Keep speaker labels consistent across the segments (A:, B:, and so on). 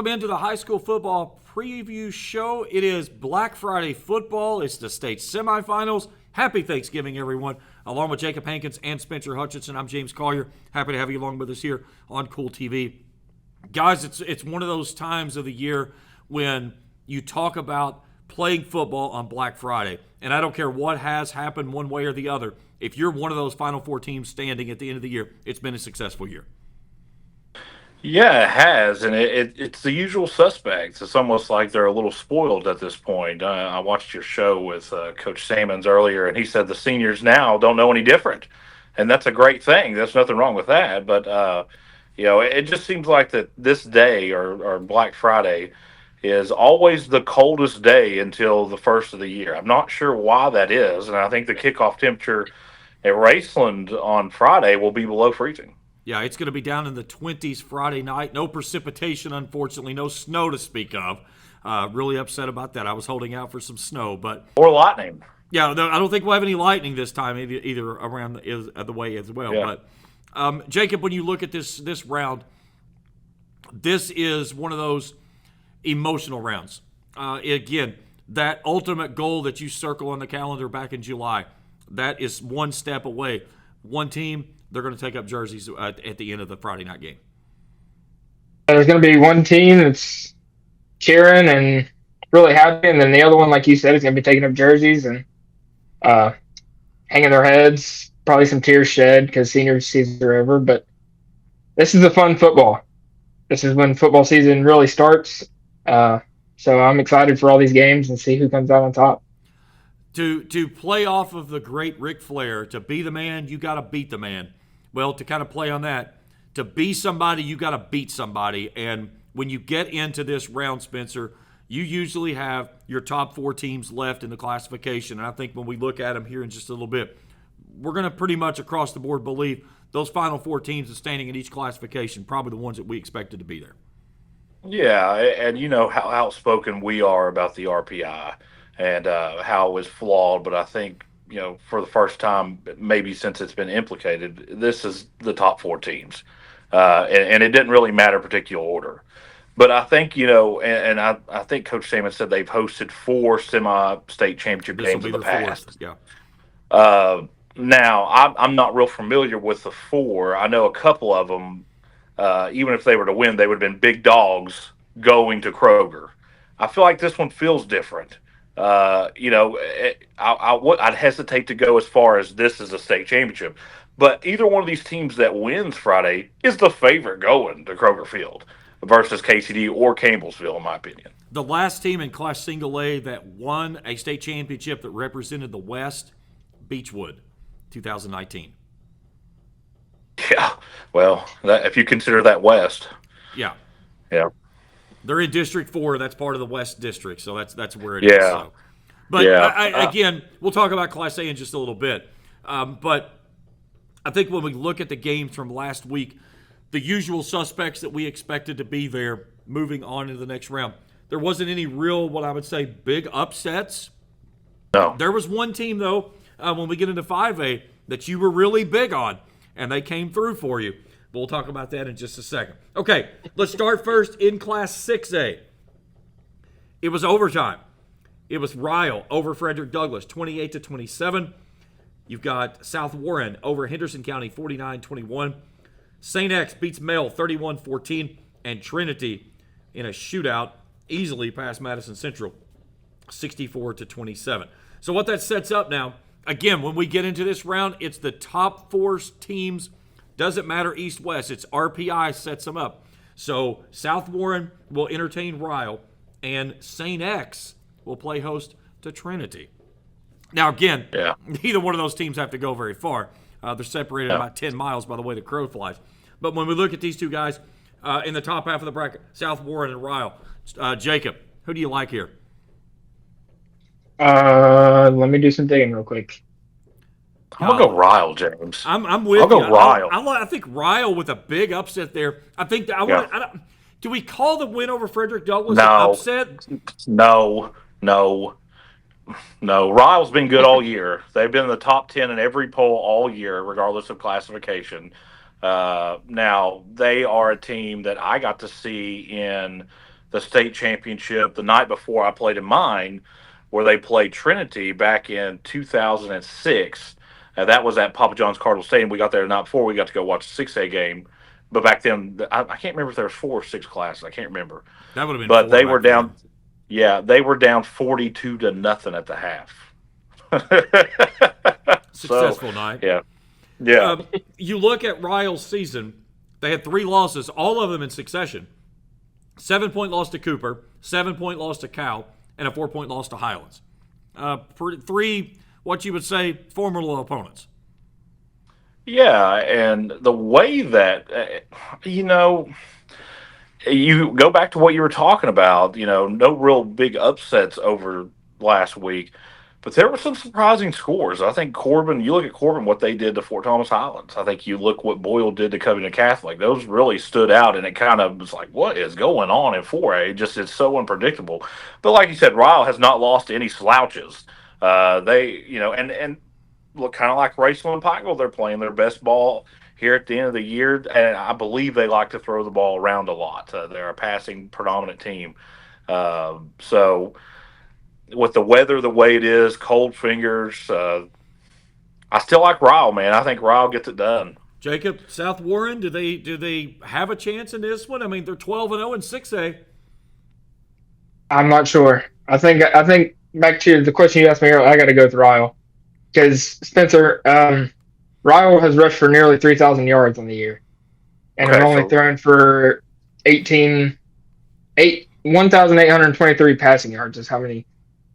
A: into the high school football preview show. It is Black Friday football. It's the state semifinals. Happy Thanksgiving, everyone. Along with Jakob Hankins and Spencer Hutchinson, I'm James Collier. Happy to have you along with us here on Cool TV. Guys, it's one of those times of the year when you talk about playing football on Black Friday. And I don't care what has happened one way or the other. If you're one of those Final Four teams standing at the end of the year, it's been a successful year.
B: Yeah, it has, and it's the usual suspects. It's almost like they're a little spoiled at this point. I watched your show with Coach Sammons earlier, and he said the seniors now don't know any different, and that's a great thing. There's nothing wrong with that, but it just seems like that this day or Black Friday is always the coldest day until the first of the year. I'm not sure why that is, and I think the kickoff temperature at Raceland on Friday will be below freezing.
A: Yeah, it's going to be down in the 20s Friday night. No precipitation, unfortunately. No snow to speak of. Really upset about that. I was holding out for some snow, but
B: or lightning.
A: Yeah, I don't think we'll have any lightning this time, either around the way as well.
B: Yeah.
A: But Jacob, when you look at this round, this is one of those emotional rounds. Again, that ultimate goal that you circle on the calendar back in July, that is one step away. One team, they're going to take up jerseys at the end of the Friday night game.
C: There's going to be one team that's cheering and really happy, and then the other one, like you said, is going to be taking up jerseys and hanging their heads, probably some tears shed because senior seasons are over. But this is a fun football. This is when football season really starts. So I'm excited for all these games and see who comes out on top.
A: To play off of the great Ric Flair, to be the man, you got to beat the man. Well, to kind of play on that, to be somebody, you got to beat somebody. And when you get into this round, Spencer, you usually have your top four teams left in the classification. And I think when we look at them here in just a little bit, we're going to pretty much across the board believe those final four teams that's standing in each classification, probably the ones that we expected to be there.
B: Yeah, and you know how outspoken we are about the RPI and how it was flawed. But I think, for the first time, maybe since it's been implicated, this is the top four teams. And it didn't really matter particular order. But I think, and I think Coach Sammons said they've hosted 4 semi-state championship games in the past.
A: Yeah.
B: Now, I'm not real familiar with the 4. I know a couple of them, even if they were to win, they would have been big dogs going to Kroger. I feel like this one feels different. I'd hesitate to go as far as this is a state championship. But either one of these teams that wins Friday is the favorite going to Kroger Field versus KCD or Campbellsville, in my opinion.
A: The last team in Class Single A that won a state championship that represented the West, Beechwood, 2019.
B: Yeah, well, if you consider that West.
A: Yeah.
B: Yeah.
A: They're in District 4. That's part of the West District, so that's where it is.
B: Yeah.
A: So. But,
B: yeah.
A: Again, we'll talk about Class A in just a little bit. But I think when we look at the games from last week, the usual suspects that we expected to be there moving on into the next round, there wasn't any real, what I would say, big upsets.
B: No.
A: There was one team, though, when we get into 5A, that you were really big on, and they came through for you. We'll talk about that in just a second. Okay, let's start first in Class 6A. It was overtime. It was Ryle over Frederick Douglass, 28-27. You've got South Warren over Henderson County, 49-21. St. X beats Male, 31-14. And Trinity, in a shootout, easily past Madison Central, 64-27. So what that sets up now, again, when we get into this round, it's the top 4 teams. Doesn't matter east-west. It's RPI sets them up. So South Warren will entertain Ryle, and St. X will play host to Trinity. Now, again, neither one of those teams have to go very far. They're separated about 10 miles by the way the crow flies. But when we look at these two guys in the top half of the bracket, South Warren and Ryle, Jacob, who do you like here?
C: Let me do some digging real quick.
B: I'm going to go Ryle, James.
A: I'm with
B: I'll
A: you.
B: Go Ryle.
A: I think Ryle with a big upset there. I think that do we call the win over Frederick Douglass an upset?
B: No. Ryle's been good all year. They've been in the top 10 in every poll all year, regardless of classification. Now, they are a team that I got to see in the state championship the night before I played in mine, where they played Trinity back in 2006. That was at Papa John's Cardinal Stadium. We got there the night before. We got to go watch the 6A game. But back then, I can't remember if there was 4 or 6 classes. I can't remember.
A: That would have been
B: But
A: 4
B: they were
A: back then.
B: down. Yeah, they were down 42-0 at the half.
A: Successful night.
B: Yeah. Yeah.
A: You look at Ryle's season, they had 3 losses, all of them in succession. 7-point loss to Cooper, 7-point loss to Cal, and a 4-point loss to Highlands. 3, what you would say, formidable opponents.
B: Yeah, and the way that, you go back to what you were talking about, no real big upsets over last week, but there were some surprising scores. I think Corbin, you look at Corbin, what they did to Fort Thomas Highlands. I think you look what Boyle did to Covington Catholic. Those really stood out, and it kind of was like, what is going on in 4A? It's so unpredictable. But like you said, Ryle has not lost to any slouches. And look, kind of like Rachel and Pikeville, they're playing their best ball here at the end of the year, and I believe they like to throw the ball around a lot. They're a passing predominant team. So with the weather the way it is, cold fingers, I still like Ryle, man. I think Ryle gets it done.
A: Jacob, South Warren, do they have a chance in this one? I mean, they're 12-0 in 6A.
C: I'm not sure. I think back to the question you asked me earlier, I got to go with Ryle because Spencer, Ryle has rushed for nearly 3,000 yards on the year, and have only thrown for 1,823 passing yards is how many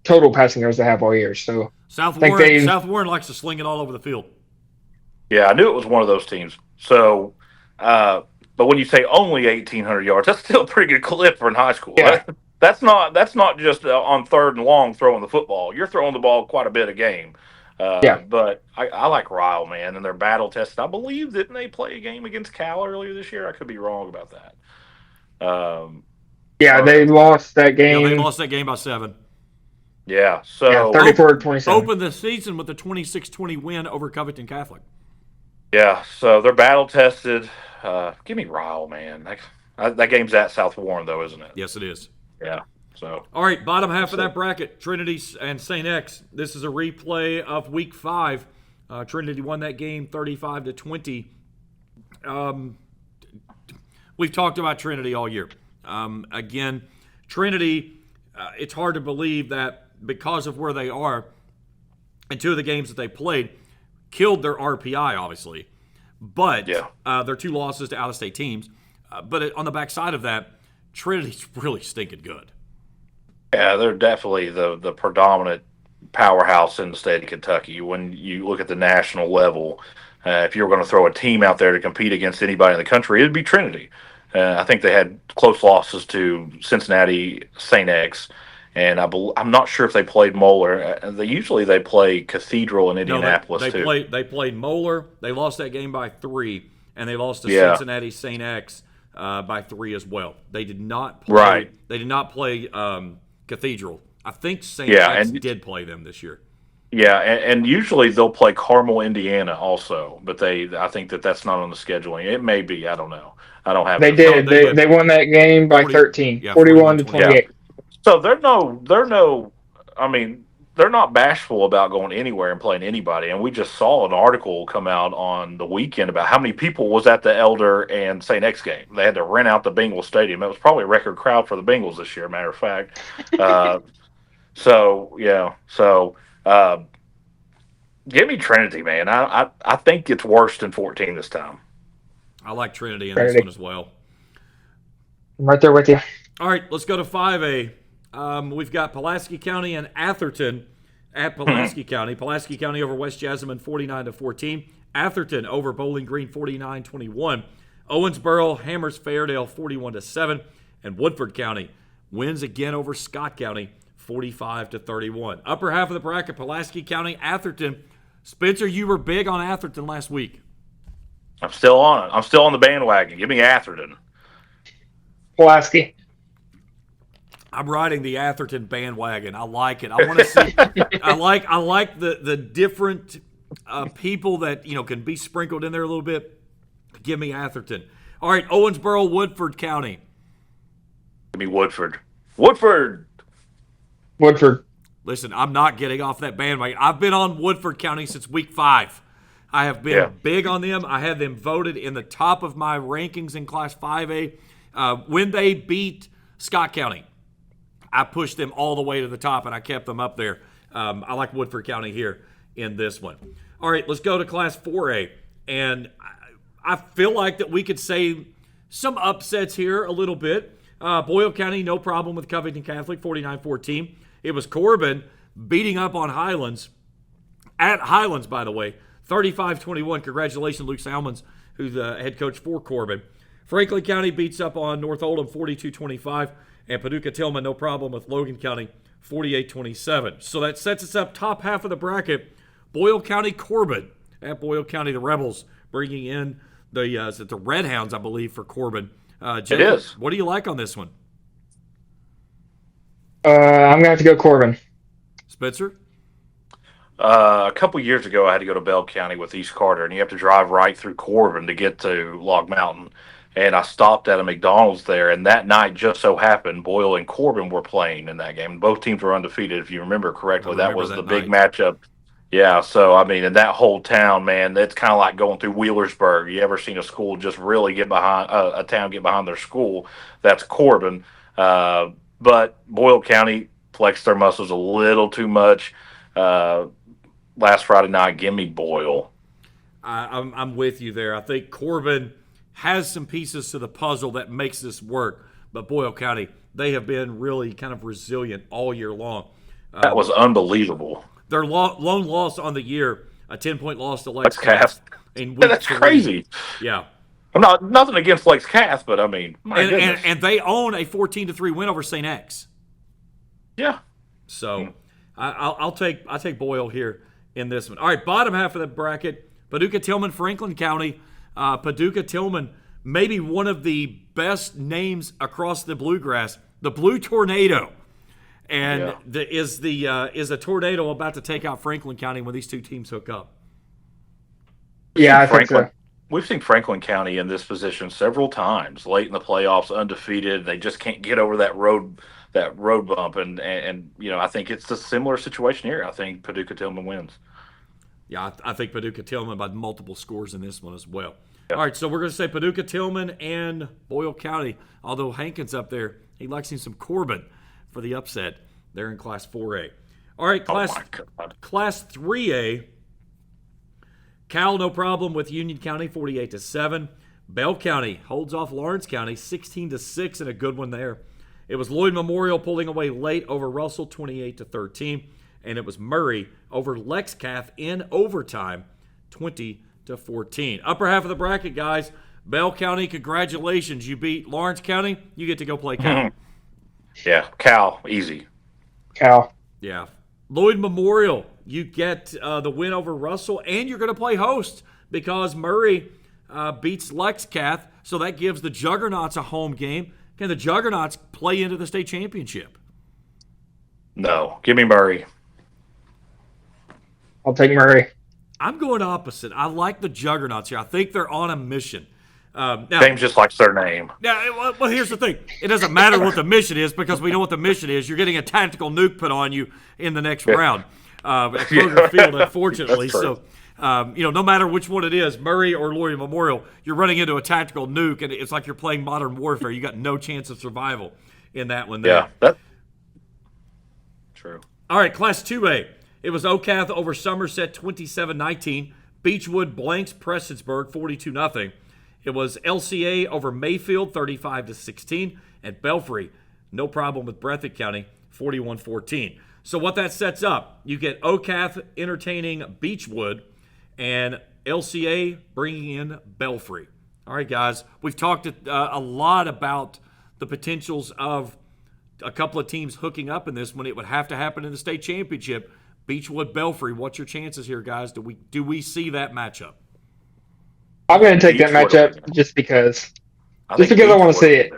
C: total passing yards they have all year. So
A: South Warren likes to sling it all over the field.
B: Yeah, I knew it was one of those teams. So, but when you say only 1,800 yards, that's still a pretty good clip for in high school.
C: Yeah.
B: That's not just on 3rd and long throwing the football. You're throwing the ball quite a bit a game. But I like Ryle, man, and they're battle tested. I believe, didn't they play a game against Cal earlier this year? I could be wrong about that.
C: They lost that game.
A: Yeah, they lost that game by 7.
B: Yeah, so
C: 34-27.
A: Opened the season with a 26-20 win over Covington Catholic.
B: Yeah, so they're battle tested. Give me Ryle, man. That game's at South Warren, though, isn't it?
A: Yes, it is.
B: Yeah. So
A: all right, bottom half of that bracket, Trinity and St. X. This is a replay of Week 5. Trinity won that game 35-20. We've talked about Trinity all year. Again, Trinity, it's hard to believe that because of where they are and 2 of the games that they played killed their RPI, obviously. But their 2 losses to out-of-state teams. But on the backside of that, Trinity's really stinking good.
B: Yeah, they're definitely the predominant powerhouse in the state of Kentucky. When you look at the national level, if you were going to throw a team out there to compete against anybody in the country, it'd be Trinity. I think they had close losses to Cincinnati, St. X, and I'm not sure if they played Moeller. They play Cathedral in Indianapolis too.
A: They played Moeller. They lost that game by 3, and they lost to Cincinnati St. X by 3 as well. They did not play.
B: Right.
A: They did not play Cathedral. I think St. X did play them this year.
B: Yeah, and usually they'll play Carmel, Indiana also, but I think that's not on the scheduling. It may be. I don't know. I don't have.
C: They did. They won that game by 13, 41-28.
B: Yeah. So they're not bashful about going anywhere and playing anybody. And we just saw an article come out on the weekend about how many people was at the Elder and St. X game. They had to rent out the Bengals stadium. It was probably a record crowd for the Bengals this year, matter of fact. Give me Trinity, man. I think it's worse than 14 this time.
A: I like Trinity in this one as well.
C: I'm right there with you.
A: All right, let's go to 5A. We've got Pulaski County and Atherton at Pulaski County. Pulaski County over West Jessamine 49-14. Atherton over Bowling Green 49-21. Owensboro hammers Fairdale 41-7. And Woodford County wins again over Scott County 45-31. Upper half of the bracket, Pulaski County, Atherton. Spencer, you were big on Atherton last week.
B: I'm still on it. I'm still on the bandwagon. Give me Atherton.
C: Pulaski.
A: I'm riding the Atherton bandwagon. I like it. I want to see. I like the different people that can be sprinkled in there a little bit. Give me Atherton. All right, Owensboro, Woodford County.
B: Give me Woodford. Woodford.
C: Woodford.
A: Listen, I'm not getting off that bandwagon. I've been on Woodford County since week 5. I have
B: Yeah.
A: been big on them. I had them voted in the top of my rankings in Class 5A. When they beat Scott County, I pushed them all the way to the top, and I kept them up there. I like Woodford County here in this one. All right, let's go to Class 4A. And I feel like that we could say some upsets here a little bit. Boyle County, no problem with Covington Catholic, 49-14. It was Corbin beating up on Highlands, at Highlands, by the way, 35-21. Congratulations, Luke Salmons, who's the head coach for Corbin. Franklin County beats up on North Oldham 42-25. And Paducah Tillman, no problem with Logan County, 48-27. So that sets us up top half of the bracket. Boyle County Corbin at Boyle County, the Rebels bringing in the Red Hounds, I believe, for Corbin. Jacob,
B: It is.
A: what do you like on this one?
C: I'm gonna have to go Corbin.
A: Spencer?
B: A couple years ago, I had to go to Bell County with East Carter, and you have to drive right through Corbin to get to Log Mountain. And I stopped at a McDonald's there, and that night just so happened Boyle and Corbin were playing in that game. Both teams were undefeated, if you remember correctly. That was the big matchup. Yeah, so, I mean, in that whole town, man, it's kind of like going through Wheelersburg. You ever seen a school just really get behind, a town get behind their school? That's Corbin. But Boyle County flexed their muscles a little too much. Last Friday night, give me Boyle.
A: I'm with you there. I think Corbin has some pieces to the puzzle that makes this work. But Boyle County, they have been really kind of resilient all year long.
B: That was unbelievable.
A: Their lone loss on the year, a 10-point loss to Lex
B: Cass.
A: in week
B: That's
A: 3.
B: crazy.
A: Yeah.
B: I'm nothing against Lex Cass, but I mean, my goodness.
A: And they own a 14-3 win over St. X.
B: Yeah.
A: So I'll take Boyle here in this one. All right, bottom half of the bracket, Paducah Tillman, Franklin County. Paducah Tillman, maybe one of the best names across the Bluegrass, the Blue Tornado. And is a tornado about to take out Franklin County when these two teams hook up?
C: Yeah, I think so.
B: We've seen Franklin County in this position several times, late in the playoffs, undefeated. They just can't get over that road bump, and I think it's a similar situation here. I think Paducah Tillman wins.
A: Yeah, I think Paducah Tillman by multiple scores in this one as well. Yep. All right, so we're going to say Paducah Tillman and Boyle County. Although Hankins up there, he likes him some Corbin for the upset. They're in Class 4A. All right, Class 3A. Cal, no problem with Union County, 48-7. Bell County holds off Lawrence County, 16-6, and a good one there. It was Lloyd Memorial pulling away late over Russell, 28-13, and it was Murray over Lexcath in overtime, 20-14. Upper half of the bracket, guys. Bell County, congratulations. You beat Lawrence County. You get to go play Cal.
B: Yeah, Cal, easy.
C: Cal.
A: Yeah. Lloyd Memorial, you get the win over Russell, and you're going to play host because Murray beats Lexcath, so that gives the Juggernauts a home game. Can the Juggernauts play into the state championship?
B: No. Give me Murray.
C: I'll take Murray.
A: I'm going opposite. I like the Juggernauts here. I think they're on a mission. Now,
B: James just likes their name.
A: Yeah, well, here's the thing. It doesn't matter what the mission is because we know what the mission is. You're getting a tactical nuke put on you in the next round at Kroger Field, unfortunately. So, no matter which one it is, Murray or Lloyd Memorial, you're running into a tactical nuke, and it's like you're playing Modern Warfare. You got no chance of survival in that one there.
B: Yeah, that's true.
A: All right, Class 2A. It was Ocath over Somerset, 27-19. Beechwood blanks Prestonsburg, 42-0. It was LCA over Mayfield, 35-16. And Belfry, no problem with Breathitt County, 41-14. So what that sets up, you get Ocath entertaining Beechwood and LCA bringing in Belfry. All right, guys, we've talked a lot about the potentials of a couple of teams hooking up in this when it would have to happen in the state championship. Beechwood, Belfry, what's your chances here, guys? Do we see that matchup?
C: I'm going to take that matchup just because I want to see it.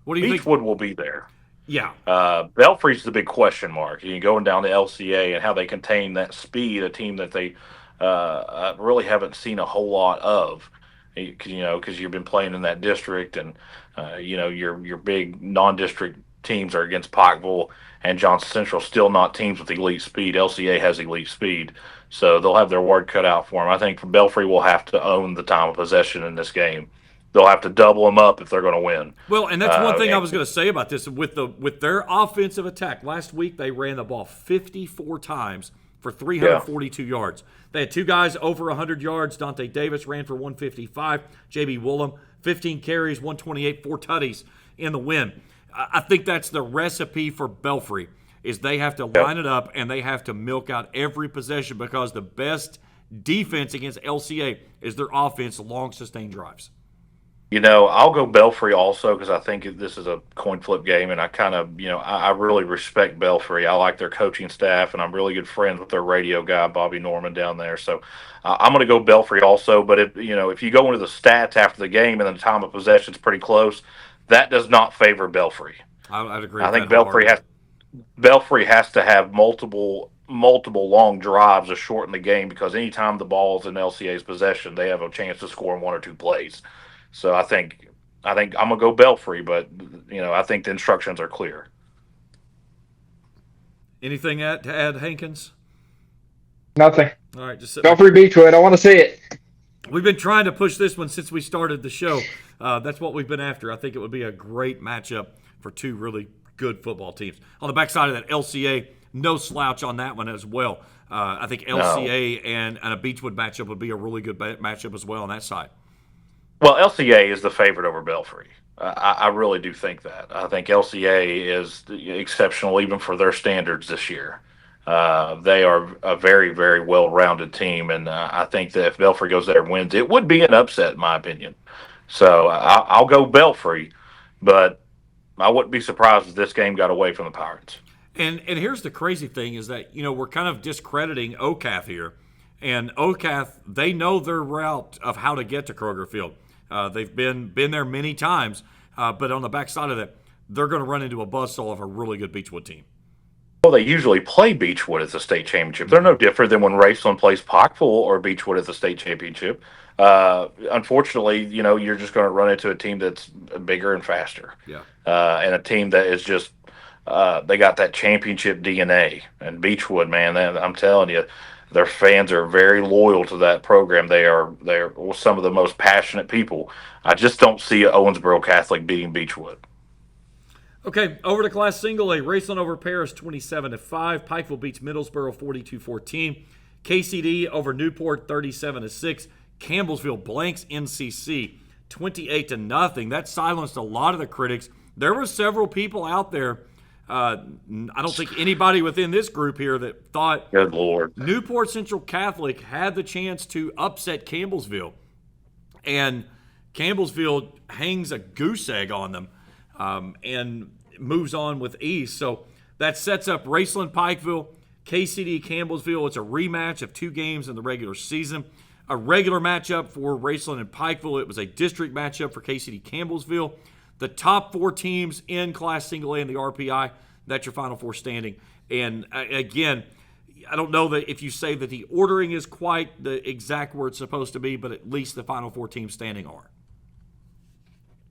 A: What do you think?
B: Beechwood will be there.
A: Yeah.
B: Belfry's the big question mark. You're going down to LCA and how they contain that speed, a team that they really haven't seen a whole lot of. because you've been playing in that district, and your big non-district teams are against Pikeville and Johnson Central, still not teams with elite speed. LCA has elite speed, so they'll have their work cut out for them. I think Belfry will have to own the time of possession in this game. They'll have to double them up if they're going to win.
A: Well, and that's one thing I was going to say about this with their offensive attack. Last week they ran the ball 54 times for 342 yards. They had two guys over 100 yards. Dante Davis ran for 155. J.B. Woolham, 15 carries, 128, 4 tutties in the win. I think that's the recipe for Belfry, is they have to line it up and they have to milk out every possession, because the best defense against LCA is their offense, long, sustained drives.
B: I'll go Belfry also, because I think this is a coin flip game, and I kind of, I really respect Belfry. I like their coaching staff, and I'm really good friends with their radio guy, Bobby Norman, down there. So I'm going to go Belfry also. But if you go into the stats after the game and the time of possession is pretty close, that does not favor Belfry.
A: I'd agree.
B: I think Belfry has to have multiple long drives to shorten the game, because anytime the ball's in LCA's possession, they have a chance to score in 1 or 2 plays. So I think I'm gonna go Belfry, but I think the instructions are clear.
A: Anything to add, Hankins?
C: Nothing.
A: All right, just
C: Belfry Beechwood. I want to see it.
A: We've been trying to push this one since we started the show. That's what we've been after. I think it would be a great matchup for two really good football teams. On the backside of that, LCA, no slouch on that one as well. I think LCA and a Beechwood matchup would be a really good matchup as well on that side.
B: Well, LCA is the favorite over Belfry. I really do think that. I think LCA is exceptional even for their standards this year. They are a very, very well-rounded team, and I think that if Belfry goes there and wins, it would be an upset in my opinion. So I'll go Belfry, but I wouldn't be surprised if this game got away from the Pirates.
A: And here's the crazy thing is that, we're kind of discrediting OCAF here. And OCAF, they know their route of how to get to Kroger Field. They've been there many times, but on the backside of that, they're going to run into a buzzsaw of a really good Beechwood team.
B: Well, they usually play Beechwood at the state championship. They're no different than when Raceland plays Pikeville or Beechwood at the state championship. Unfortunately, you're just going to run into a team that's bigger and faster.
A: Yeah.
B: And a team that is just they got that championship DNA. And Beechwood, man, I'm telling you, their fans are very loyal to that program. They're some of the most passionate people. I just don't see Owensboro Catholic beating Beechwood.
A: Okay, over to Class Single A. Raceland over Paris 27-5. Pikeville beats Middlesboro 42-14. KCD over Newport 37-6. Campbellsville blanks NCC 28-0. That silenced a lot of the critics. There were several people out there. I don't think anybody within this group here that thought
B: Good Lord.
A: Newport Central Catholic had the chance to upset Campbellsville. And Campbellsville hangs a goose egg on them and moves on with ease. So that sets up Raceland Pikeville, KCD Campbellsville. It's a rematch of 2 games in the regular season. A regular matchup for Raceland and Pikeville. It was a district matchup for KCD Campbellsville. The top 4 teams in Class Single A in the RPI, that's your Final Four standing. And again, I don't know that if you say that the ordering is quite the exact where it's supposed to be, but at least the Final Four teams standing are.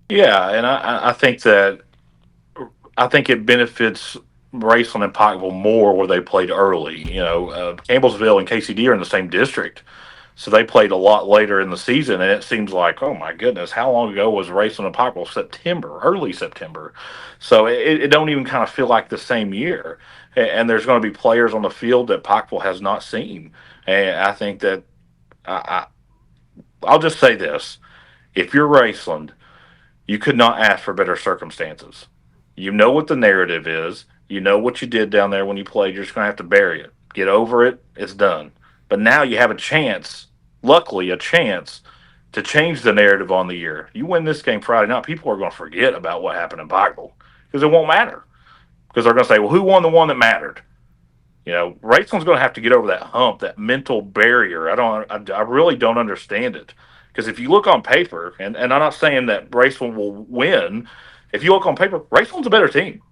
B: Yeah, and I think it benefits Raceland and Pikeville more where they played early. Campbellsville and KCD are in the same district. So they played a lot later in the season, and it seems like, oh my goodness, how long ago was Raceland and Pikeville? September, early September. So it don't even kind of feel like the same year. And there's going to be players on the field that Pikeville has not seen. And I think that I'll just say this. If you're Raceland, you could not ask for better circumstances. You know what the narrative is. You know what you did down there when you played. You're just going to have to bury it. Get over it. It's done. But now you have a chance, luckily a chance, to change the narrative on the year. You win this game Friday night, people are going to forget about what happened in Pikeville because it won't matter. Because they're going to say, well, who won the one that mattered? Raceland's going to have to get over that hump, that mental barrier. I really don't understand it. Because if you look on paper, and I'm not saying that Raceland will win, if you look on paper, Raceland's a better team.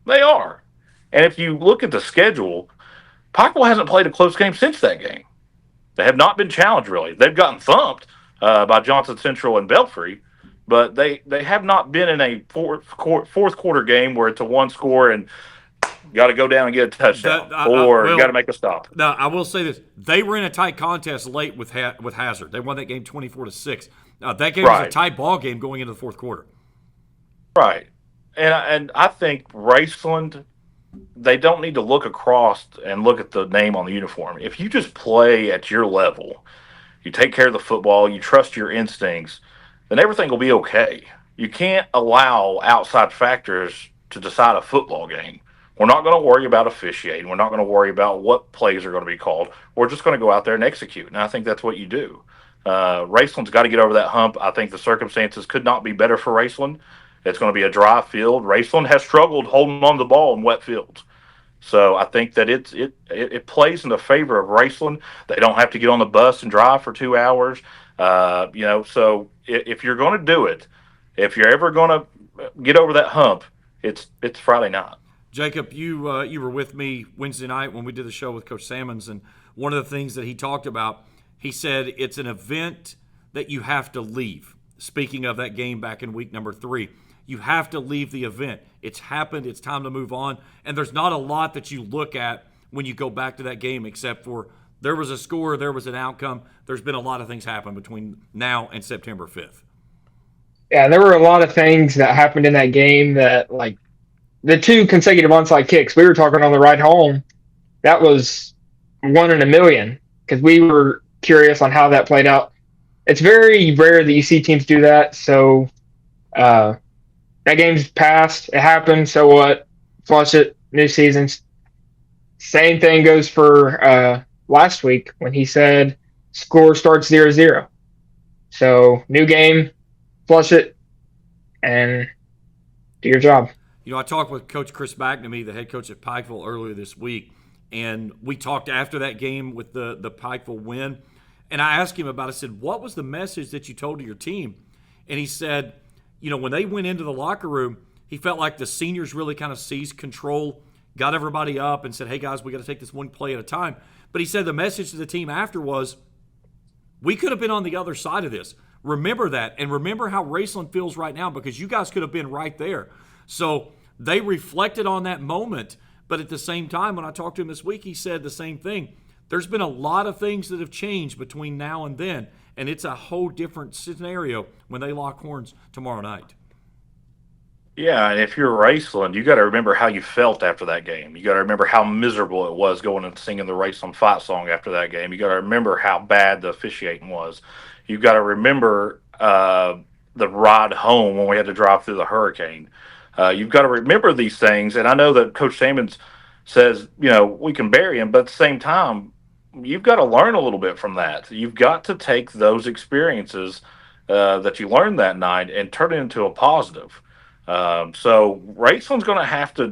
B: They are. And if you look at the schedule, Pikeville hasn't played a close game since that game. They have not been challenged, really. They've gotten thumped. by Johnson Central and Belfry, but they have not been in a fourth quarter game where it's a one score and got to go down and get a touchdown or got to make a stop.
A: Now I will say this: they were in a tight contest late with Hazard. They won that game 24-6. That game was a tight ball game going into the fourth quarter.
B: Right, and I think Raceland, they don't need to look across and look at the name on the uniform. If you just play at your level, you take care of the football, you trust your instincts, then everything will be okay. You can't allow outside factors to decide a football game. We're not going to worry about officiating. We're not going to worry about what plays are going to be called. We're just going to go out there and execute. And I think that's what you do. Raceland's got to get over that hump. I think the circumstances could not be better for Raceland. It's going to be a dry field. Raceland has struggled holding on to the ball in wet fields. So I think that it plays in the favor of Raceland. They don't have to get on the bus and drive for 2 hours. So if you're going to do it, if you're ever going to get over that hump, it's Friday night.
A: Jacob, you were with me Wednesday night when we did the show with Coach Salmons, and one of the things that he talked about, he said it's an event that you have to leave. Speaking of that game back in week number 3, you have to leave the event. It's happened. It's time to move on. And there's not a lot that you look at when you go back to that game except for there was a score, there was an outcome. There's been a lot of things happen between now and September 5th.
C: Yeah, there were a lot of things that happened in that game that, like, the 2 consecutive onside kicks, we were talking on the ride home, that was 1 in a million because we were curious on how that played out. It's very rare that you see teams do that, so that game's passed. It happened, so what? Flush it, new seasons. Same thing goes for last week when he said score starts 0-0. So new game, flush it, and do your job.
A: You know, I talked with Coach Chris McNamee, the head coach at Pikeville, earlier this week, and we talked after that game with the Pikeville win, and I asked him about it. I said, what was the message that you told to your team? And he said, you know, when they went into the locker room, he felt like the seniors really kind of seized control, got everybody up and said, hey, guys, we got to take this one play at a time. But he said the message to the team after was, we could have been on the other side of this. Remember that, and remember how Raceland feels right now because you guys could have been right there. So they reflected on that moment, but at the same time, when I talked to him this week, he said the same thing. There's been a lot of things that have changed between now and then, and it's a whole different scenario when they lock horns tomorrow night.
B: Yeah, and if you're Raceland, you got to remember how you felt after that game. You got to remember how miserable it was going and singing the Raceland fight song after that game. You got to remember how bad the officiating was. You got to remember the ride home when we had to drive through the hurricane. You've got to remember these things, and I know that Coach Salmons says, you know, we can bury him, but at the same time, you've got to learn a little bit from that. You've got to take those experiences that you learned that night and turn it into a positive. So Raceland's going to have to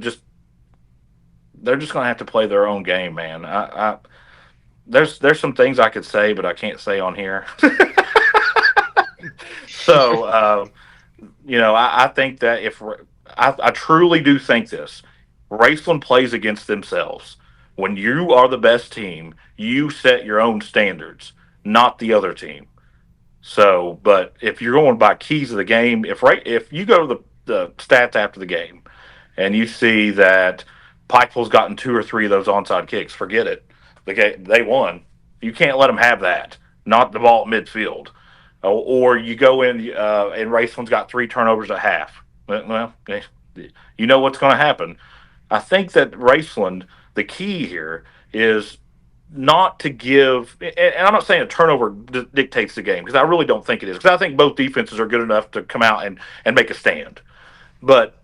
B: they're just going to have to play their own game, man. There's some things I could say, but I can't say on here. So, I think that I truly do think this, Raceland plays against themselves. When you are the best team, you set your own standards, not the other team. So, but if you're going by keys of the game, if you go to the stats after the game and you see that Pikeville's gotten 2 or 3 of those onside kicks, forget it. They won. You can't let them have that. Not the ball at midfield. Or you go in and Raceland's got 3 turnovers at half. Well, you know what's going to happen. I think that Raceland, the key here is not to give, and I'm not saying a turnover dictates the game, because I really don't think it is, because I think both defenses are good enough to come out and make a stand. But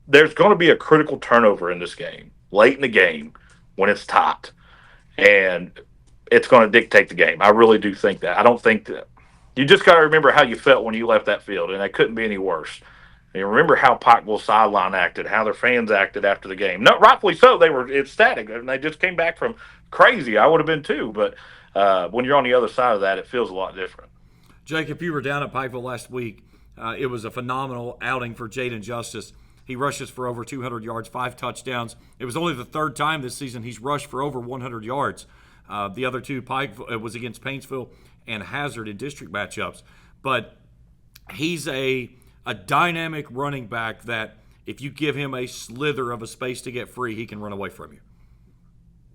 B: there's going to be a critical turnover in this game, late in the game, when it's tight. And it's going to dictate the game. I really do think that. I don't think that. You just got to remember how you felt when you left that field, and that couldn't be any worse. And remember how Pikeville sideline acted, how their fans acted after the game. No, rightfully so. They were ecstatic, and they just came back from crazy. I would have been too, but when you're on the other side of that, it feels a lot different.
A: Jake, you were down at Pikeville last week. It was a phenomenal outing for Jaden Justice. He rushes for over 200 yards, 5 touchdowns. It was only the 3rd time this season he's rushed for over 100 yards. The other two, Pike was against Painesville and Hazard in district matchups. But he's a dynamic running back that if you give him a slither of a space to get free, he can run away from you.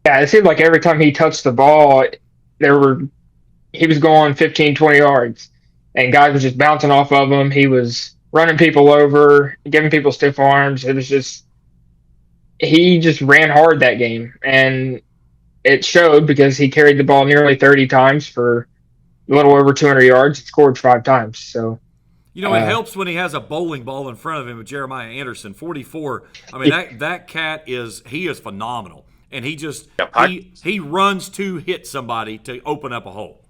C: Yeah, it seemed like every time he touched the ball, he was going 15, 20 yards, and guys were just bouncing off of him. He was running people over, giving people stiff arms. It was just he just ran hard that game, and it showed because he carried the ball nearly 30 times for a little over 200 yards and scored 5 times. So,
A: it helps when he has a bowling ball in front of him with Jeremiah Anderson, 44. I mean, that cat is phenomenal, and he runs to hit somebody to open up a hole.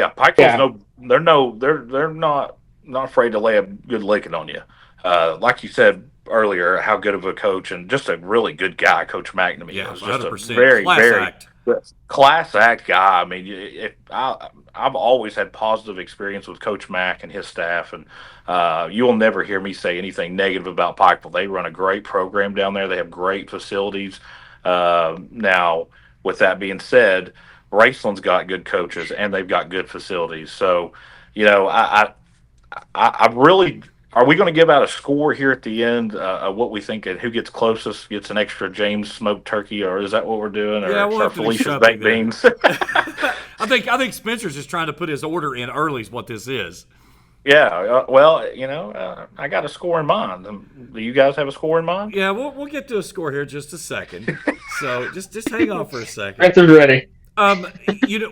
B: Yeah, Pikeville's they're not afraid to lay a good licking on you. Like you said earlier, how good of a coach and just a really good guy, Coach McNamee.
A: Yeah,
B: is
A: 100%.
B: Just a very, very
A: act.
B: Class act guy. I mean, I've always had positive experience with Coach Mack and his staff, and you will never hear me say anything negative about Pikeville. They run a great program down there. They have great facilities. Now, with that being said, Raceland's got good coaches and they've got good facilities. So, I really. Are we going to give out a score here at the end of what we think and who gets closest gets an extra James smoked turkey, or is that what we're doing? Or
A: we'll have
B: Felicia's baked beans?
A: I think Spencer's just trying to put his order in early is what this is.
B: Yeah, I got a score in mind. Do you guys have a score in mind?
A: Yeah, we'll get to a score here in just a second. So just hang on for a second.
C: Spencer's ready.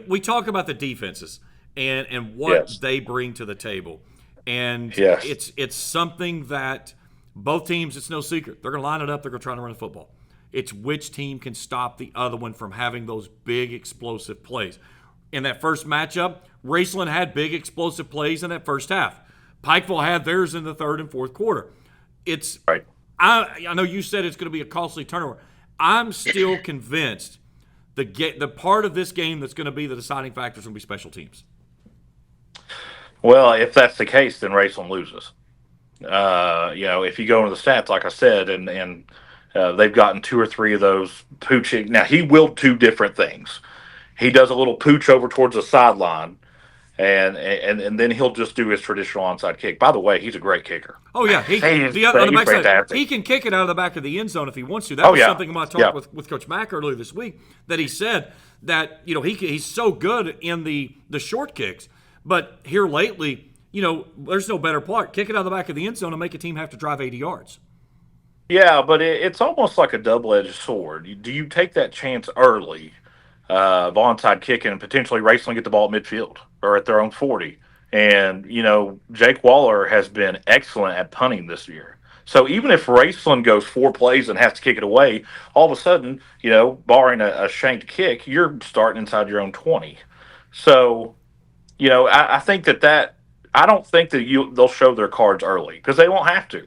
A: We talk about the defenses and what they bring to the table. And it's something that both teams, it's no secret. They're going to line it up. They're going to try to run the football. It's which team can stop the other one from having those big explosive plays. In that first matchup, Raceland had big explosive plays in that first half. Pikeville had theirs in the third and fourth quarter. It's right. I know you said it's going to be a costly turnover. I'm still convinced the part of this game that's going to be the deciding factor is going to be special teams.
B: Well, if that's the case, then Raceland loses. If you go into the stats, like I said, and they've gotten 2 or 3 of those pooching. Now, he will do different things. He does a little pooch over towards the sideline, and then he'll just do his traditional onside kick. By the way, he's a great kicker.
A: Oh, yeah. He's
B: fantastic.
A: He can kick it out of the back of the end zone if he wants to. That was something I talked with Coach Mack earlier this week, that he said that he's so good in the short kicks. But here lately, there's no better part. Kick it out of the back of the end zone and make a team have to drive 80 yards.
B: Yeah, but it's almost like a double-edged sword. Do you take that chance early of onside kicking and potentially Raceland get the ball at midfield or at their own 40? And, Jake Waller has been excellent at punting this year. So even if Raceland goes 4 plays and has to kick it away, all of a sudden, barring a shanked kick, you're starting inside your own 20. So I think that I don't think that they'll show their cards early because they won't have to.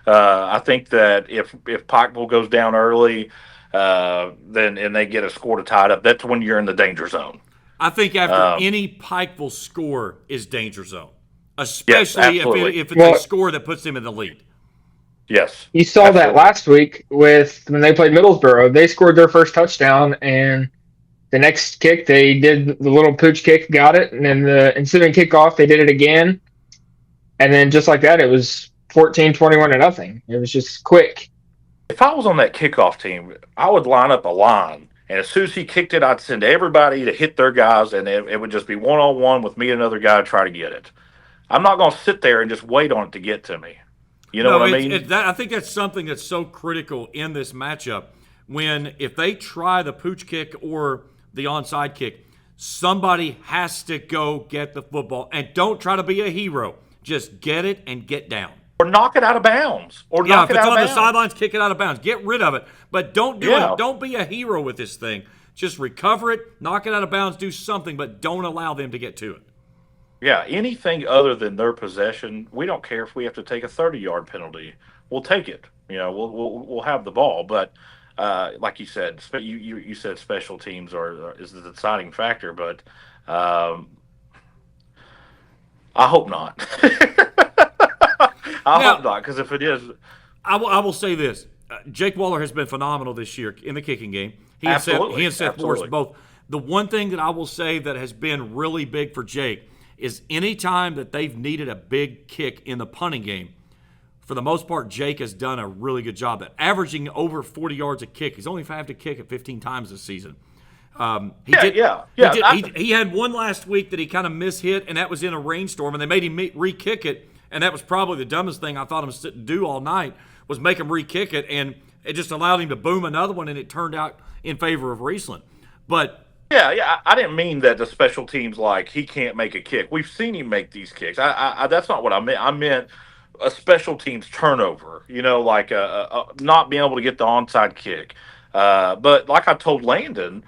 B: I think that if Pikeville goes down early, then and they get a score to tie it up, that's when you're in the danger zone.
A: I think after any Pikeville score is danger zone, especially if it's a score that puts them in the lead.
B: Yes,
C: you saw that last week when they played Middlesboro. They scored their first touchdown and. The next kick, they did the little pooch kick, got it, and then the ensuing kickoff, they did it again. And then just like that, it was 14-21-0. It was just quick.
B: If I was on that kickoff team, I would line up a line, and as soon as he kicked it, I'd send everybody to hit their guys, and it would just be one-on-one with me and another guy to try to get it. I'm not going to sit there and just wait on it to get to me. You know what I mean?
A: I think that's something that's so critical in this matchup. If they try the pooch kick or the onside kick, somebody has to go get the football, and don't try to be a hero. Just get it and get down,
B: or knock it out of bounds,
A: if it's on the sidelines, kick it out of bounds. Get rid of it, but don't do it. Don't be a hero with this thing. Just recover it, knock it out of bounds, do something, but don't allow them to get to it.
B: Yeah, anything other than their possession, we don't care if we have to take a 30-yard penalty. We'll take it. We'll have the ball, but. Like you said, you said special teams is the deciding factor, but I hope not. I hope not, because if it is,
A: I will say this: Jake Waller has been phenomenal this year in the kicking game. He and Seth Morris both. The one thing that I will say that has been really big for Jake is anytime that they've needed a big kick in the punting game, for the most part, Jake has done a really good job at averaging over 40 yards a kick. He's only had to kick it 15 times this season. He had one last week that he kind of mishit, and that was in a rainstorm, and they made him re-kick it, and that was probably the dumbest thing I thought him to do all night was make him re-kick it, and it just allowed him to boom another one, and it turned out in favor of Riesland. But
B: I didn't mean that the special teams like he can't make a kick. We've seen him make these kicks. I that's not what I meant. I meant a special teams turnover. Like not being able to get the onside kick. But like I told Landon,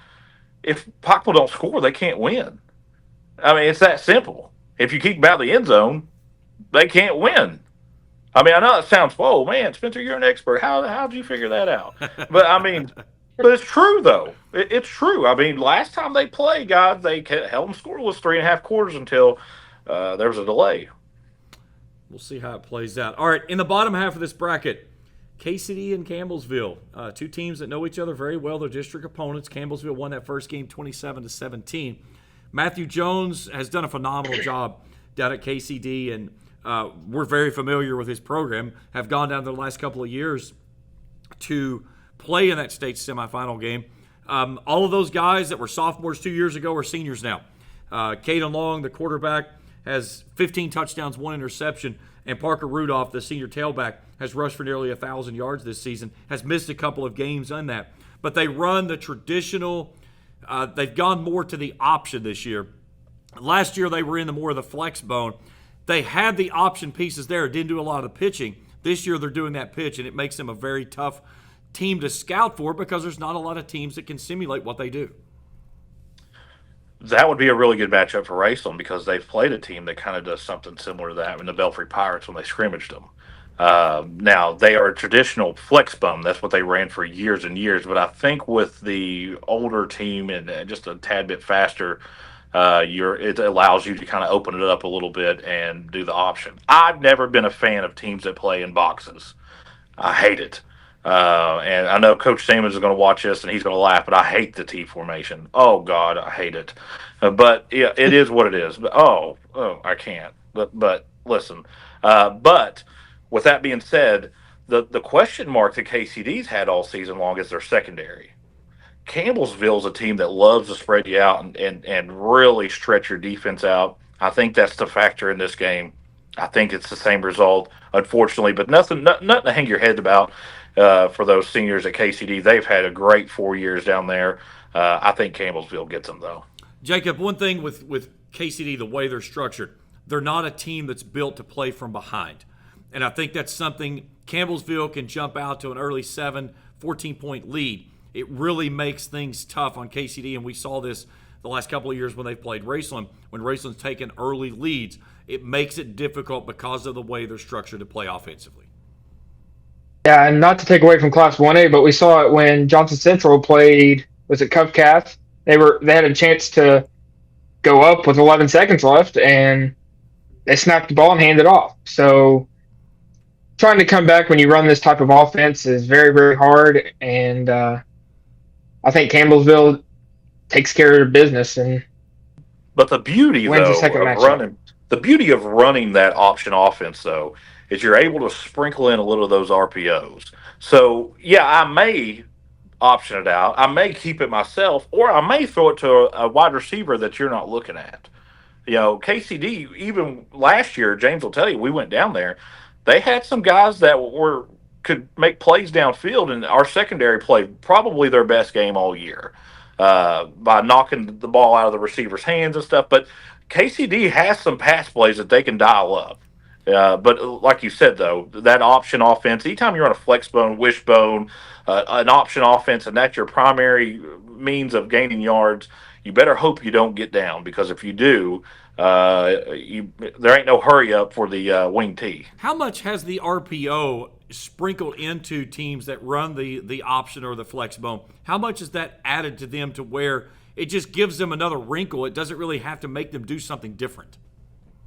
B: if Pikeville don't score, they can't win. I mean, it's that simple. If you keep them out of the end zone, they can't win. I mean, I know it sounds, oh man, Spencer, you're an expert. How'd you figure that out? But I mean. But it's true, though. It's true. I mean, last time they played, guys, they held them scoreless 3.5 quarters until there was a delay.
A: We'll see how it plays out. All right, in the bottom half of this bracket, KCD and Campbellsville, two teams that know each other very well. They're district opponents. Campbellsville won that first game 27-17. Matthew Jones has done a phenomenal job down at KCD, and we're very familiar with his program, have gone down the last couple of years to play in that state semifinal game. All of those guys that were sophomores 2 years ago are seniors now. Caden Long, the quarterback, has 15 touchdowns, 1 interception, and Parker Rudolph, the senior tailback, has rushed for nearly 1,000 yards this season, has missed a couple of games on that. But they run the traditional, they've gone more to the option this year. Last year they were in more of the flex bone. They had the option pieces there, didn't do a lot of the pitching. This year they're doing that pitch, and it makes them a very tough team to scout for because there's not a lot of teams that can simulate what they do.
B: That would be a really good matchup for Raceland because they've played a team that kind of does something similar to that in the Belfry Pirates when they scrimmaged them. Now, they are a traditional flex bum. That's what they ran for years and years. But I think with the older team and just a tad bit faster, it allows you to kind of open it up a little bit and do the option. I've never been a fan of teams that play in boxes. I hate it. And I know Coach Simmons is going to watch this and he's going to laugh, but I hate the T formation. Oh God, I hate it. But yeah, it is what it is. But I can't. But listen. But with that being said, the question mark that KCD's had all season long is their secondary. Campbellsville's a team that loves to spread you out and really stretch your defense out. I think that's the factor in this game. I think it's the same result, unfortunately, but nothing to hang your head about. For those seniors at KCD, they've had a great 4 years down there. I think Campbellsville gets them, though.
A: Jacob, one thing with KCD, the way they're structured, they're not a team that's built to play from behind. And I think that's something Campbellsville can jump out to an early 14-point lead. It really makes things tough on KCD, and we saw this the last couple of years when they've played Raceland. When Raceland's taken early leads, it makes it difficult because of the way they're structured to play offensively.
C: Yeah, and not to take away from Class 1A, but we saw it when Johnson Central played, was it Cup Calf? They had a chance to go up with 11 seconds left, and they snapped the ball and handed it off. So trying to come back when you run this type of offense is very, very hard, and I think Campbellsville takes care of their business.
B: But the beauty, though, of running that option offense, though, is you're able to sprinkle in a little of those RPOs. So, yeah, I may option it out. I may keep it myself, or I may throw it to a wide receiver that you're not looking at. KCD, even last year, James will tell you, we went down there. They had some guys that could make plays downfield, and our secondary played probably their best game all year by knocking the ball out of the receiver's hands and stuff. But KCD has some pass plays that they can dial up. But like you said, though, that option offense, anytime you're on a flex bone, wishbone, an option offense, and that's your primary means of gaining yards, you better hope you don't get down, because if you do, there ain't no hurry up for the wing T.
A: How much has the RPO sprinkled into teams that run the option or the flex bone? How much is that added to them to where it just gives them another wrinkle? It doesn't really have to make them do something different.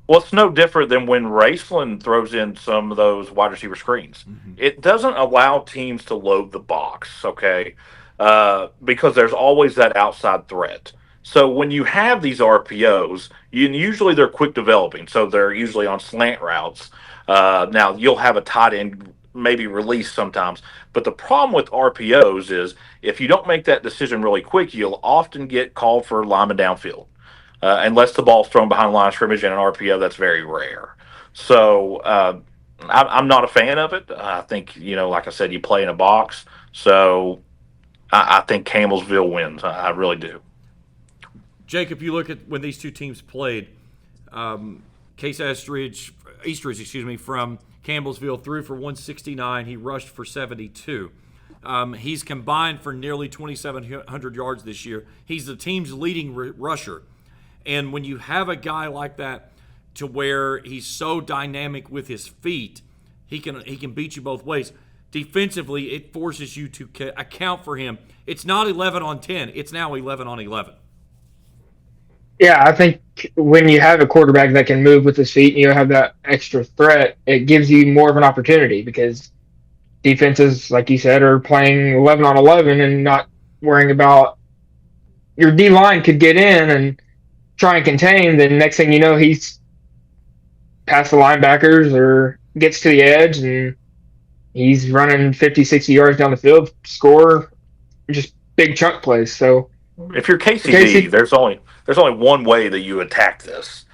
B: Well, it's no different than when Raceland throws in some of those wide receiver screens. Mm-hmm. It doesn't allow teams to load the box, okay, because there's always that outside threat. So when you have these RPOs, usually they're quick developing, so they're usually on slant routes. Now you'll have a tight end maybe release sometimes, but the problem with RPOs is if you don't make that decision really quick, you'll often get called for lineman downfield, unless the ball's thrown behind the line of scrimmage and an RPO. That's very rare. So I'm not a fan of it. I think like I said, you play in a box. So I think Campbellsville wins. I really do.
A: Jacob, you look at when these two teams played. Case Eastridge, from Campbellsville threw for 169. He rushed for 72. He's combined for nearly 2,700 yards this year. He's the team's leading rusher. And when you have a guy like that, to where he's so dynamic with his feet, he can beat you both ways. Defensively, it forces you to account for him. It's not 11 on 10. It's now 11 on 11.
C: Yeah, I think when you have a quarterback that can move with his feet and you have that extra threat, it gives you more of an opportunity because defenses, like you said, are playing 11 on 11 and not worrying about your D line could get in and try and contain. Then next thing you know, he's past the linebackers or gets to the edge and he's running 50, 60 yards down the field, score, just big chunk plays. So
B: if you're KCD, there's only one way that you attack this.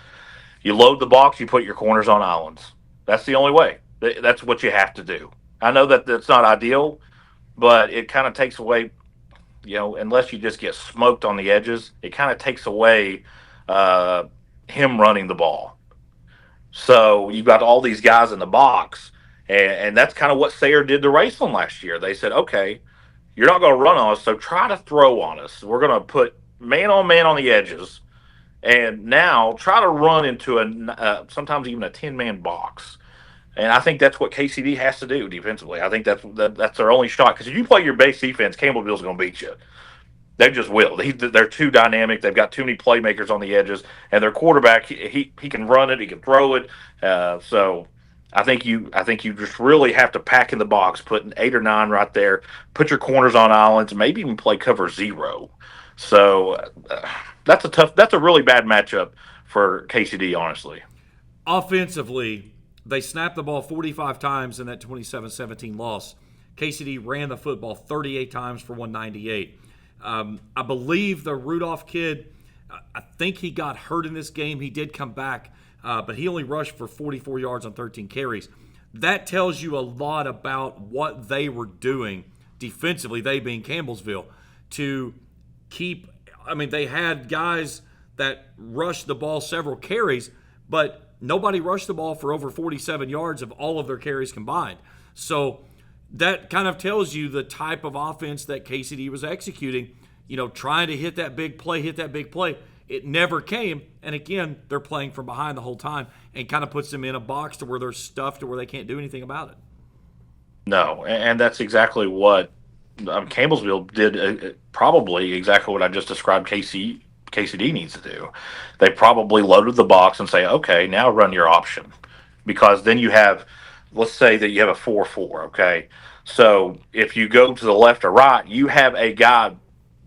B: You load the box, you put your corners on islands. That's the only way. That's what you have to do. I know that that's not ideal, but it kind of takes away, unless you just get smoked on the edges, it kind of takes away him running the ball. So you've got all these guys in the box, and that's kind of what Sayre did to Raceland last year. They said, okay, you're not going to run on us, so try to throw on us. We're going to put man on the edges, and now try to run into sometimes even a 10-man box. And I think that's what KCD has to do defensively. I think that's their only shot. Because if you play your base defense, Campbellville's going to beat you. They just will. They're too dynamic. They've got too many playmakers on the edges, and their quarterback he can run it, he can throw it. So I think you just really have to pack in the box, put an 8 or 9 right there, put your corners on islands, maybe even play cover 0. So that's a really bad matchup for KCD, honestly.
A: Offensively, they snapped the ball 45 times in that 27-17 loss. KCD ran the football 38 times for 198. I believe the Rudolph kid, I think he got hurt in this game. He did come back, but he only rushed for 44 yards on 13 carries. That tells you a lot about what they were doing defensively, they being Campbellsville, to keep – they had guys that rushed the ball several carries, but nobody rushed the ball for over 47 yards of all of their carries combined. So that kind of tells you the type of offense that KCD was executing, trying to hit that big play. It never came. And again, they're playing from behind the whole time and kind of puts them in a box to where they're stuffed to where they can't do anything about it.
B: No, and that's exactly what Campbellsville did, probably exactly what I just described KCD needs to do. They probably loaded the box and say, okay, now run your option. Because then you have, let's say that you have a 4-4, okay? So if you go to the left or right, you have a guy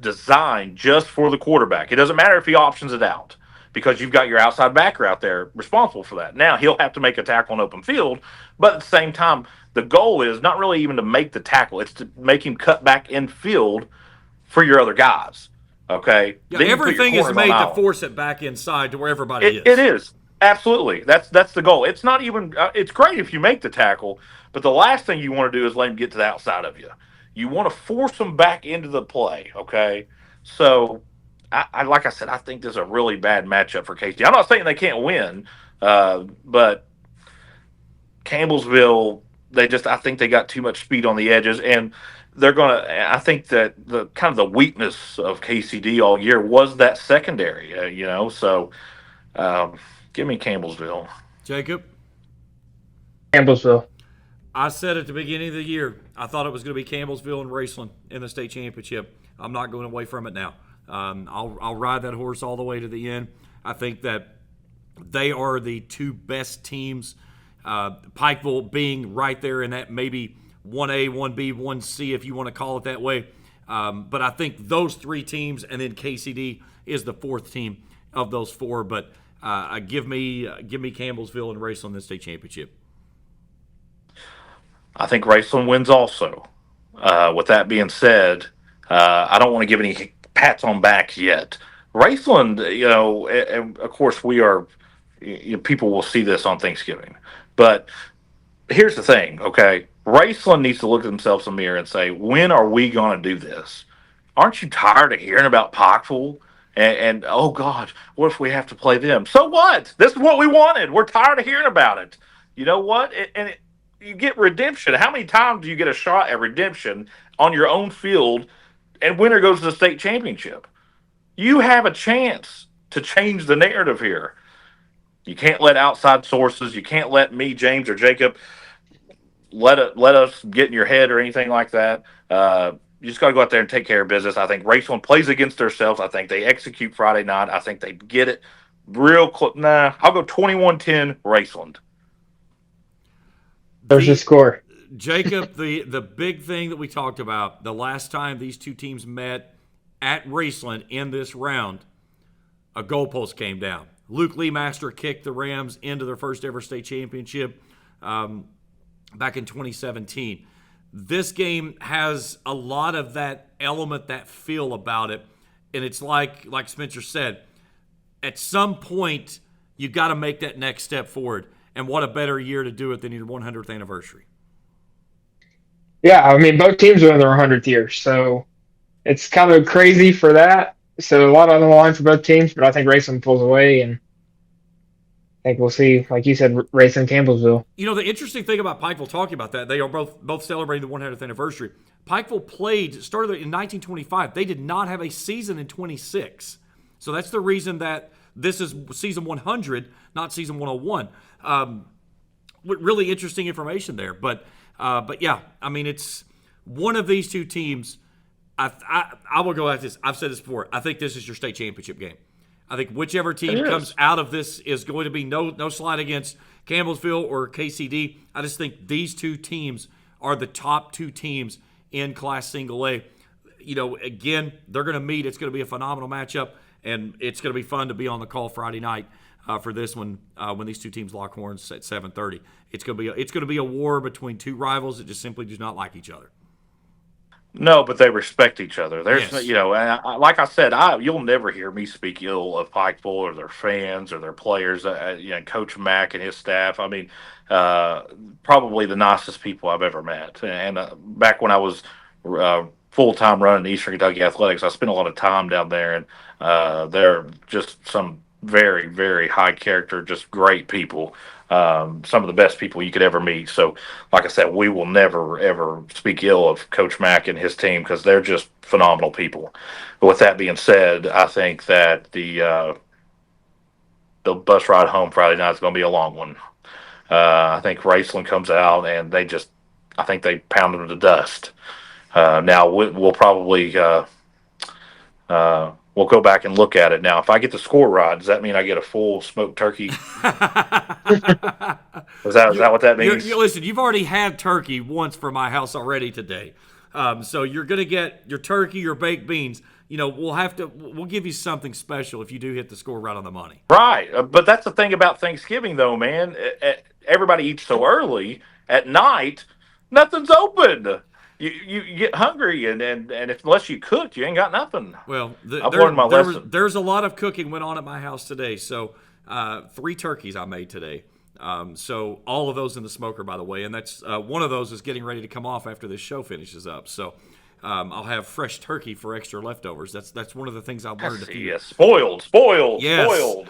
B: designed just for the quarterback. It doesn't matter if he options it out because you've got your outside backer out there responsible for that. Now, he'll have to make a tackle in open field, but at the same time, the goal is not really even to make the tackle. It's to make him cut back in field for your other guys, okay?
A: Yeah, everything is made to force it back inside to where everybody is.
B: It is. Absolutely. That's the goal. It's not even it's great if you make the tackle, but the last thing you want to do is let him get to the outside of you. You want to force them back into the play, okay? So, I like I said, I think this is a really bad matchup for KC. I'm not saying they can't win, but Campbellsville, I think they got too much speed on the edges, and I think that the kind of the weakness of KCD all year was that secondary, so give me Campbellsville.
A: Jacob?
C: Campbellsville.
A: I said at the beginning of the year, I thought it was going to be Campbellsville and Raceland in the state championship. I'm not going away from it now. I'll ride that horse all the way to the end. I think that they are the two best teams. Pikeville being right there in that maybe 1A, 1B, 1C, if you want to call it that way. But I think those three teams and then KCD is the fourth team of those four. But give me Campbellsville and Raceland in the state championship.
B: I think Raceland wins also. With that being said, I don't want to give any pats on back yet. Raceland, and of course we are. People will see this on Thanksgiving, but here's the thing. Okay, Raceland needs to look at themselves in the mirror and say, when are we going to do this? Aren't you tired of hearing about Pikeville? And oh God, what if we have to play them? So what? This is what we wanted. We're tired of hearing about it. You know what? You get redemption. How many times do you get a shot at redemption on your own field, and winner goes to the state championship? You have a chance to change the narrative here. You can't let outside sources. You can't let me, James, or Jacob let us get in your head or anything like that. You just got to go out there and take care of business. I think Raceland plays against themselves. I think they execute Friday night. I think they get it real close. I'll go 21-10 Raceland.
C: There's your score.
A: Jacob, the big thing that we talked about the last time these two teams met at Raceland in this round, a goalpost came down. Luke Leemaster kicked the Rams into their first ever state championship back in 2017. This game has a lot of that element, that feel about it. And it's like Spencer said, at some point, you got to make that next step forward. And what a better year to do it than your 100th anniversary.
C: Yeah, I mean, both teams are in their 100th year, so it's kind of crazy for that. So a lot on the line for both teams, but I think Raceland pulls away, and I think we'll see, like you said, Raceland Campbellsville.
A: You know, the interesting thing about Pikeville, talking about that, they are both celebrating the 100th anniversary. Pikeville started in 1925. They did not have a season in 26. So that's the reason that this is season 100, not season 101. Really interesting information there. But yeah, I mean, it's one of these two teams. I will go at this. I've said this before. I think this is your state championship game. I think whichever team comes out of this is going to be no slide against Campbellsville or KCD. I just think these two teams are the top two teams in Class Single A. You know, again, they're going to meet. It's going to be a phenomenal matchup, and it's going to be fun to be on the call Friday night for this one when these two teams lock horns at 7:30. It's going to be a war between two rivals that just simply do not like each other.
B: No, but they respect each other. There's,
A: Yes.
B: like I said, you'll never hear me speak ill of Pikeville or their fans or their players. Coach Mack and his staff. I mean, probably the nicest people I've ever met. And back when I was full time running Eastern Kentucky Athletics, I spent a lot of time down there, and they're just some very, very high character, just great people. Some of the best people you could ever meet. So, like I said, we will never, ever speak ill of Coach Mack and his team because they're just phenomenal people. But with that being said, I think that the bus ride home Friday night is going to be a long one. I think Raceland comes out and I think they pound them to dust. Now, we'll probably we'll go back and look at it. Now, if I get the score right, does that mean I get a full smoked turkey? Is that what that means?
A: Listen, you've already had turkey once for my house already today. So you're going to get your turkey, your baked beans. You know, we'll give you something special if you do hit the score right on the money.
B: Right. But that's the thing about Thanksgiving, though, man. Everybody eats so early. At night, nothing's open. You get hungry, and unless you cook, you ain't got nothing.
A: Well,
B: I've learned my lesson.
A: There's a lot of cooking went on at my house today. So 3 turkeys I made today. So all of those in the smoker, by the way, and that's one of those is getting ready to come off after this show finishes up. So I'll have fresh turkey for extra leftovers. That's one of the things I've learned.
B: Yes, spoiled. Yes. Spoiled.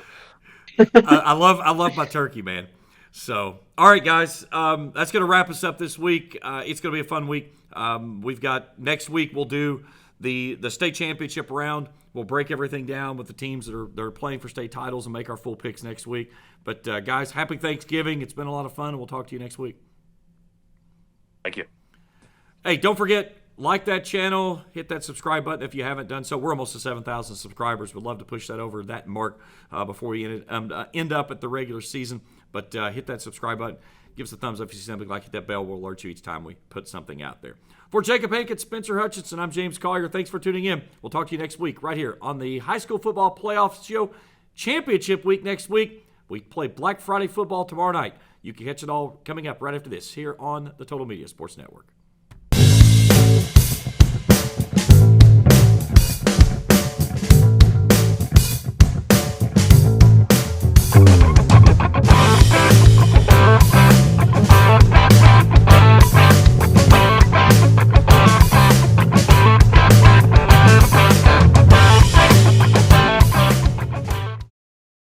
A: I love my turkey, man. So, all right, guys, that's going to wrap us up this week. It's going to be a fun week. We've got next week. We'll do the state championship round. We'll break everything down with the teams that are playing for state titles and make our full picks next week. But guys, happy Thanksgiving. It's been a lot of fun, and we'll talk to you next week.
B: Thank you.
A: Hey, don't forget, like that channel, hit that subscribe button if you haven't done so. We're almost to 7,000 subscribers. We'd love to push that over that mark before we end up at the regular season. But hit that subscribe button. Give us a thumbs up if you see something like it. That bell will alert you each time we put something out there. For Jakob Hankins, Spencer Hutchinson, I'm James Collier. Thanks for tuning in. We'll talk to you next week right here on the High School Football Playoff Show. Championship week next week. We play Black Friday football tomorrow night. You can catch it all coming up right after this here on the Total Media Sports Network.